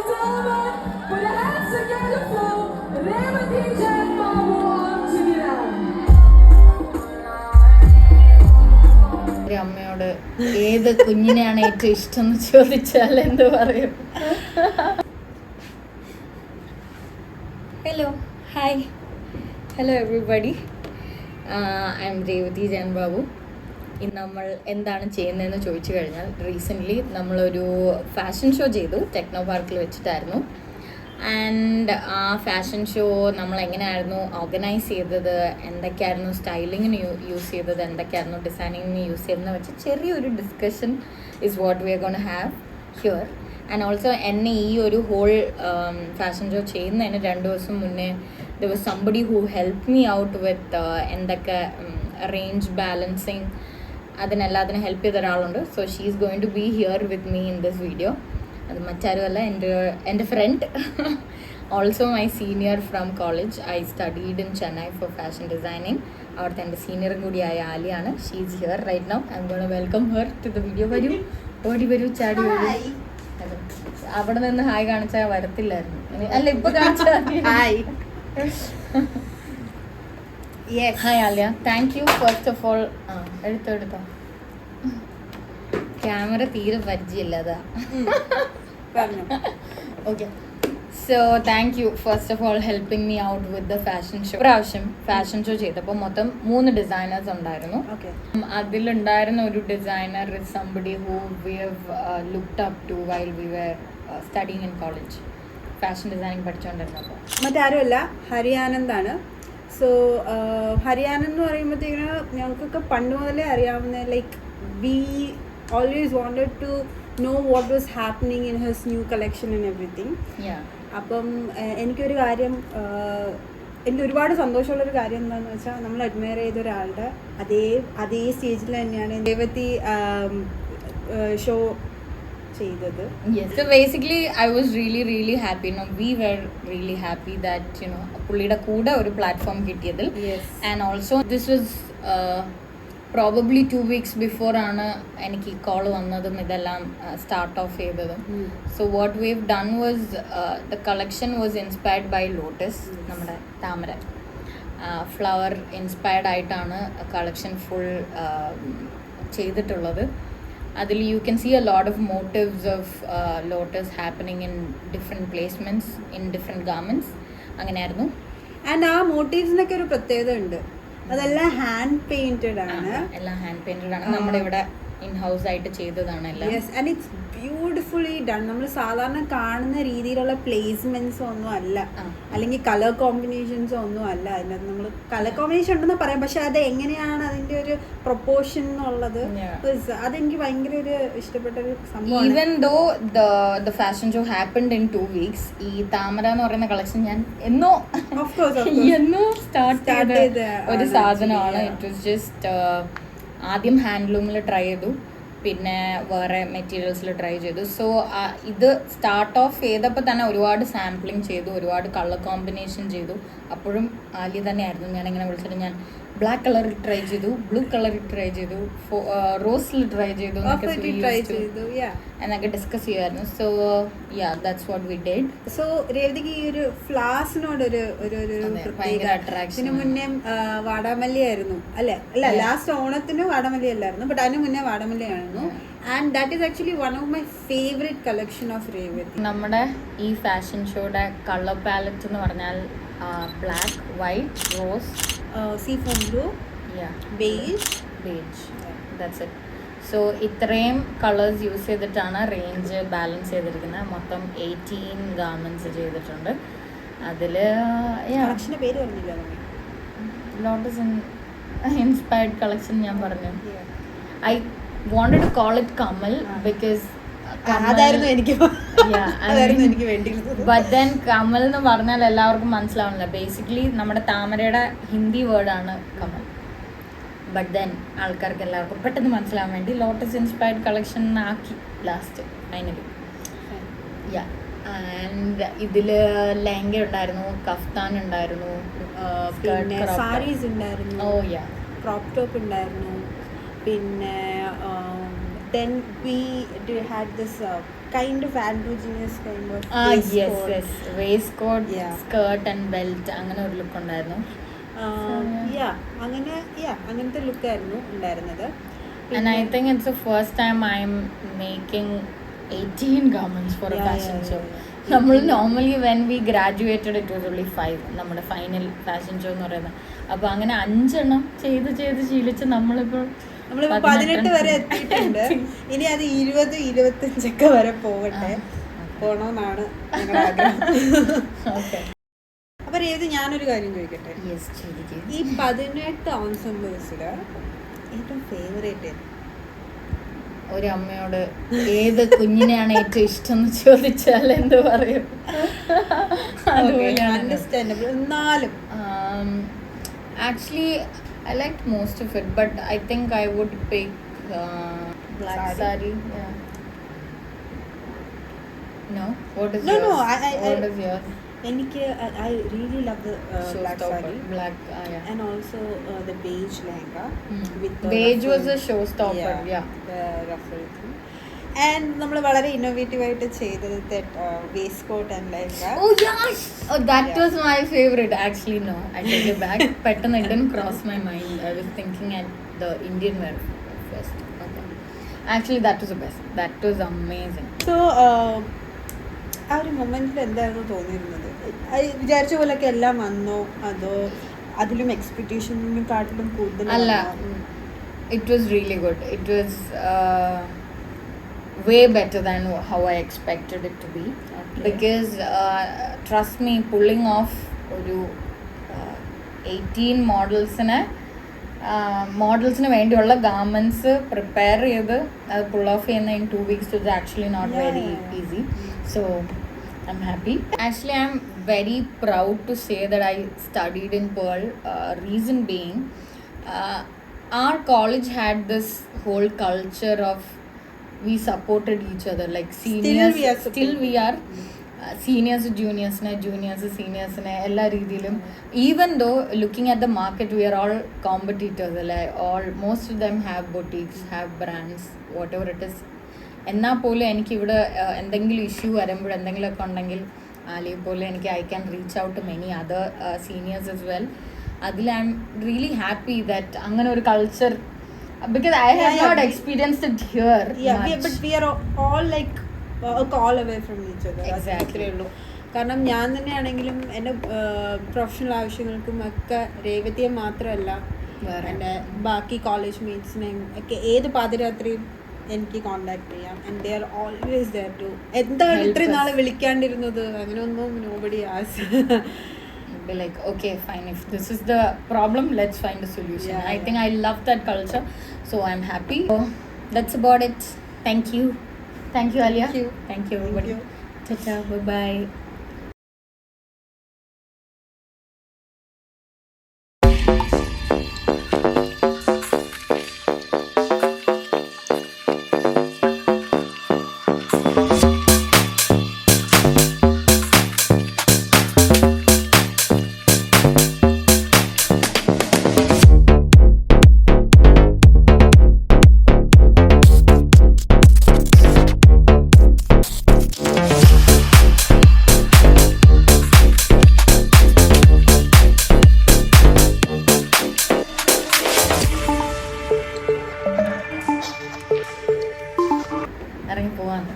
gentlemen, put your hands together for Revati Jan Babu Anjaliram. അമ്മയോട് ഏത് കുഞ്ഞിനെയാണ് ഏറ്റവും ഇഷ്ടം എന്ന് ചോദിച്ചാൽ എന്ത് പറയും? Hello, hi, hello everybody. I M Revathi Jan Babu. ഇന്ന് നമ്മൾ എന്താണ് ചെയ്യുന്നതെന്ന് ചോദിച്ചു കഴിഞ്ഞാൽ, റീസെൻ്റ്ലി നമ്മളൊരു ഫാഷൻ ഷോ ചെയ്തു, ടെക്നോ പാർക്കിൽ വെച്ചിട്ടായിരുന്നു. ആൻഡ് ആ ഫാഷൻ ഷോ നമ്മൾ എങ്ങനെയായിരുന്നു ഓർഗനൈസ് ചെയ്തത്, എന്തൊക്കെയായിരുന്നു സ്റ്റൈലിങ്ങിന് യൂസ് ചെയ്തത്, എന്തൊക്കെയായിരുന്നു ഡിസൈനിങ്ങിന് യൂസ് ചെയ്തതെന്ന് വെച്ച് ചെറിയൊരു discussion is what we are gonna have here. And also എന്നെ ഈ ഒരു ഹോൾ ഫാഷൻ ഷോ ചെയ്യുന്നതിന് 2 ദിവസം മുന്നേ there was somebody who helped me out with എന്തൊക്കെ റേഞ്ച് ബാലൻസിങ് അതിനെല്ലാത്തിനും ഹെൽപ്പ് ചെയ്ത ഒരാളുണ്ട്. So she is going to be here with me in this video. അത് മറ്റാരുമല്ല, എൻ്റെ friend, also my senior from college. I studied in Chennai for fashion designing. അവിടുത്തെ എൻ്റെ സീനിയറും കൂടിയായ ആലിയാണ്. She is here right now. I'm gonna welcome her to the video. വരൂ, ഓടി വരൂ, ചാടി വരൂ. അവിടെ നിന്ന് ഹായ് കാണിച്ചാൽ വരത്തില്ലായിരുന്നു, അല്ല ഇപ്പൊ കാണിച്ചാൽ hi. Hi Aliya, thank you first of all. എടുത്തോ, ക്യാമറ തീരെ പരിചയമില്ല, അതാ. Okay, so thank you first of all helping me out with the fashion show. പ്രാവശ്യം ഫാഷൻ ഷോ ചെയ്തപ്പോൾ മൊത്തം 3 ഡിസൈനേഴ്സ് ഉണ്ടായിരുന്നു. അതിലുണ്ടായിരുന്ന ഒരു designer is somebody who we have looked up to while we were studying in college. Fashion designing പഠിച്ചുകൊണ്ടിരുന്നപ്പോൾ മറ്റാരുമല്ല, ഹരിയാനന്ദാണ്. So ഹരിയാനന്ദ് എന്ന് പറയുമ്പോഴത്തേക്കിന് ഞങ്ങൾക്കൊക്കെ പണ്ട് മുതലേ അറിയാവുന്ന, like we always wanted to know what was happening in his new collection and everything. അപ്പം എനിക്കൊരു കാര്യം, എനിക്ക് ഒരുപാട് സന്തോഷമുള്ളൊരു കാര്യം എന്താണെന്ന് വെച്ചാൽ, നമ്മൾ അഡ്മയർ ചെയ്ത ഒരാളുടെ അതേ സ്റ്റേജിൽ തന്നെയാണ് രേവതി ഷോ ചെയ്തത്. Yes, so basically I was really happy. No, we were really happy that, you know, പുള്ളിയുടെ കൂടെ ഒരു പ്ലാറ്റ്ഫോം കിട്ടിയതിൽ. And also this was probably 2 weeks before ആണ് എനിക്ക് ഈ കോൾ വന്നതും ഇതെല്ലാം സ്റ്റാർട്ട് ഓഫ് ചെയ്തതും. So what we have done was, the collection was inspired by lotus, നമ്മുടെ താമര ഫ്ലവർ ഇൻസ്പയർഡ് ആയിട്ടാണ് കളക്ഷൻ ഫുൾ ചെയ്തിട്ടുള്ളത്. അതിൽ you can see a lot of motives of lotus happening in different placements in different garments. അങ്ങനെയായിരുന്നു. And ആ മോട്ടീവ്സിനൊക്കെ ഒരു പ്രത്യേകത ഉണ്ട്, അതെല്ലാം ഹാൻഡ് പെയിന്റഡ് ആണ്. എല്ലാം ഹാൻഡ് പെയിന്റഡ് ആണ്, നമ്മുടെ ഇവിടെ ഇൻ ഹൗസ് ആയിട്ട് ചെയ്തതാണ് എല്ലാം. Yes, and it's beautifully done. നമ്മൾ സാധാരണ കാണുന്ന രീതിയിലുള്ള പ്ലേസ്മെന്റ്സ് ഒന്നും അല്ല, അല്ലെങ്കിൽ കളർ കോമ്പിനേഷൻസ് ഒന്നും അല്ല അതിനകത്ത്. നമ്മൾ കളർ കോമ്പിനേഷൻ ഉണ്ടെന്ന് പറയാം, പക്ഷെ അത് എങ്ങനെയാണ് അതിന്റെ ഒരു പ്രൊപ്പോർഷൻ എന്നുള്ളത് അതെനിക്ക് ഭയങ്കര ഒരു ഇഷ്ടപ്പെട്ട ഒരു സംഭവം. Even though the fashion show happened in 2 weeks, ഈ താമര എന്ന് പറയുന്ന കളക്ഷൻ ഞാൻ എന്നോ സ്റ്റാർട്ട് ചെയ്ത ഒരു സാധനമാണ്. ഇറ്റ് വാസ് ജസ്റ്റ് ആദ്യം ഹാൻഡ്ലൂമിൽ ട്രൈ ചെയ്തു, പിന്നെ വേറെ മെറ്റീരിയൽസിൽ ട്രൈ ചെയ്തു. സോ ഇത് സ്റ്റാർട്ട് ഓഫ് ചെയ്തപ്പോൾ തന്നെ ഒരുപാട് സാമ്പിളിങ് ചെയ്തു, ഒരുപാട് കളർ കോമ്പിനേഷൻ ചെയ്തു. അപ്പോഴും ആലിയ തന്നെയായിരുന്നു. ഞാനിങ്ങനെ വിളിച്ചിട്ട് ഞാൻ ബ്ലാക്ക് കളറിൽ ട്രൈ ചെയ്തു, ബ്ലൂ കളറിൽ ട്രൈ ചെയ്തു, റോസിൽ ട്രൈ ചെയ്തു എന്നൊക്കെ ഡിസ്കസ് ചെയ്യുമായിരുന്നു. So yeah, that's what we did. So രേവതിക്ക് ഈ ഒരു ഫ്ലവേഴ്സിനോട് ഒരു പ്രത്യേക അട്രാക്ഷൻ. ഇതിനു മുന്നേ വാടാമല്ലിയായിരുന്നു, അല്ല ലാസ്റ്റ് ഓണത്തിന് വാടാമല്ലി അല്ലായിരുന്നു, ബട്ട് അതിന് മുന്നേ വാടാമല്ലിയായിരുന്നു. And that is actually one of my favourite collection of Revathi. നമ്മുടെ ഈ ഫാഷൻ ഷോയുടെ കളർ പാലറ്റ് എന്ന് പറഞ്ഞാൽ black, white, rose, seafoam blue, beige, that's it. So ഇത്രയും കളേഴ്സ് യൂസ് ചെയ്തിട്ടാണ് റേഞ്ച് ബാലൻസ് ചെയ്തിരിക്കുന്നത്. മൊത്തം 18 ഗാർമെന്റ്സ് ചെയ്തിട്ടുണ്ട്. അതിൽ പേര് പറഞ്ഞില്ല, ലോട്ടസ് ഇൻസ്പയർഡ് കളക്ഷൻ ഞാൻ പറഞ്ഞു. I wanted to call it Kamal because അതായിരുന്നു എനിക്ക് വേണ്ടി. ബട്ട് ദെൻ കമൽ എന്ന് പറഞ്ഞാൽ എല്ലാവർക്കും മനസ്സിലാവുന്നില്ല. ബേസിക്കലി നമ്മുടെ താമരയുടെ ഹിന്ദി വേർഡാണ് കമൽ. ബട്ട് ദെൻ ആൾക്കാർക്ക് എല്ലാവർക്കും പെട്ടെന്ന് മനസ്സിലാവാൻ വേണ്ടി ലോട്ടസ് ഇൻസ്പയർഡ് കളക്ഷൻ ആക്കി ലാസ്റ്റ് ഫൈനലി. യാ, ആൻഡ് ഇതിൽ ലെഹങ്ക ഉണ്ടായിരുന്നു, കഫ്താൻ ഉണ്ടായിരുന്നു, സാരീസ് ഉണ്ടായിരുന്നു, ഓ യാ, ക്രോപ്പ് ടോപ്പ് ഉണ്ടായിരുന്നു, പിന്നെ then we had this kind of androgynous kind of yes waistcoat. Yes waistcoat Yeah. Skirt and belt അങ്ങനെ ഒരു ലുക്ക് ഉണ്ടായിരുന്നു. അങ്ങനത്തെ ലുക്കായിരുന്നു ഉണ്ടായിരുന്നത്. And I think it's the first time I'm making 18 garments for a fashion show. നമ്മൾ normally when we graduated it was only 5 നമ്മുടെ final fashion show എന്ന് പറയുന്നത്. അപ്പോൾ അങ്ങനെ 5 എണ്ണം ചെയ്ത് ശീലിച്ച് നമ്മളിപ്പോൾ 18 വരെ എത്തിയിട്ടുണ്ട്. ഇനി അത് 20-25 വരെ പോകട്ടെ, പോണമെന്നാണ് ഞങ്ങളുടെ ആഗ്രഹം. ഓക്കെ അപ്പൊ ഏത് ഞാനൊരു കാര്യം ചോദിക്കട്ടെ, യെസ് ചോദിക്കും. ഈ 18 ensembles-ല് ഏറ്റവും ഫേവറേറ്റ് ഒരു അമ്മയോട് ഏത് കുഞ്ഞിനെയാണ് ഏറ്റവും ഇഷ്ടം എന്ന് ചോദിച്ചാൽ എന്ത് പറയും? അതുപോലെയാണ്. അണ്ടർസ്റ്റാൻഡബിൾ. എന്നാലും Actually, I liked most of it, but I think I would pick black Sari? sari. Yeah. No? What is No, yours? no, What is yours? എനിക്ക് I really love the black Showstopper. Sari Black, yeah. and also the beige lehenga with the Beige was ruffle. a showstopper, yeah. the ruffle thing. And നമ്മൾ വളരെ innovative ആയിട്ട് ചെയ്തത് waistcoat and lehenga. Oh yes! Oh, that Yeah. was my favorite. Actually, no. I take it back. Pettan, it didn't cross my mind. I was thinking at the Indian wear first. Okay. Actually, that was the best. That was amazing. So ആ ഒരു മൊമെന്റിൽ എന്തായിരുന്നു തോന്നിയിരുന്നത്? വിചാരിച്ച പോലൊക്കെ എല്ലാം വന്നോ, അതോ അതിലും എക്സ്പെക്ടേഷനെക്കാട്ടിലും കൂടുതൽ അല്ല, വന്നോ? it was really good. It was way better than how I expected it to be. Okay. Because trust me, pulling off ഒരു 18 മോഡൽസിന് വേണ്ടിയുള്ള ഗാർമെൻറ്റ്സ് പ്രിപ്പയർ ചെയ്ത് അത് പുൾ ഓഫ് ചെയ്യുന്ന in 2 weeks is actually not very easy. So I'm happy. Actually, I'm very proud to say that I studied in Pearl. Reason being, our college had this whole culture of we supported each other, like seniors. Still we are seniors juniors-ne, juniors seniors-ne എല്ലാ രീതിയിലും. Even though looking at the market, we are all competitors. Most of them have boutiques, have brands, whatever it is. എന്നാൽ പോലും എനിക്കിവിടെ എന്തെങ്കിലും issue വരുമ്പോൾ എന്തെങ്കിലുമൊക്കെ ഉണ്ടെങ്കിൽ പോലെ എനിക്ക് I can reach out to many other seniors as well. അതിൽ I am really happy that അങ്ങനെ ഒരു culture, because I have not experienced it here much. But we are all like a call away from each other. Exactly. അത്രേ ഉള്ളൂ. കാരണം ഞാൻ തന്നെയാണെങ്കിലും എൻ്റെ professional ആവശ്യങ്ങൾക്കും ഒക്കെ രേവതിയെ മാത്രമല്ല എൻ്റെ ബാക്കി കോളേജ് മേറ്റ്സിനെയും ഒക്കെ ഏത് പാതിരാത്രിയും എനിക്ക് കോണ്ടാക്ട് ചെയ്യാം. And they are always there too. എന്താണ് ഇത്രയും നാളെ വിളിക്കാണ്ടിരുന്നത്? അങ്ങനെയൊന്നും നോബഡി ആസ്. Be like, okay, fine, if this is the problem, let's find a solution. Yeah, I yeah. think I love that culture, so I'm happy. So that's about it. Thank you Alia. Thank you everybody. Ciao, bye bye. ഇറങ്ങി പോവാണ്.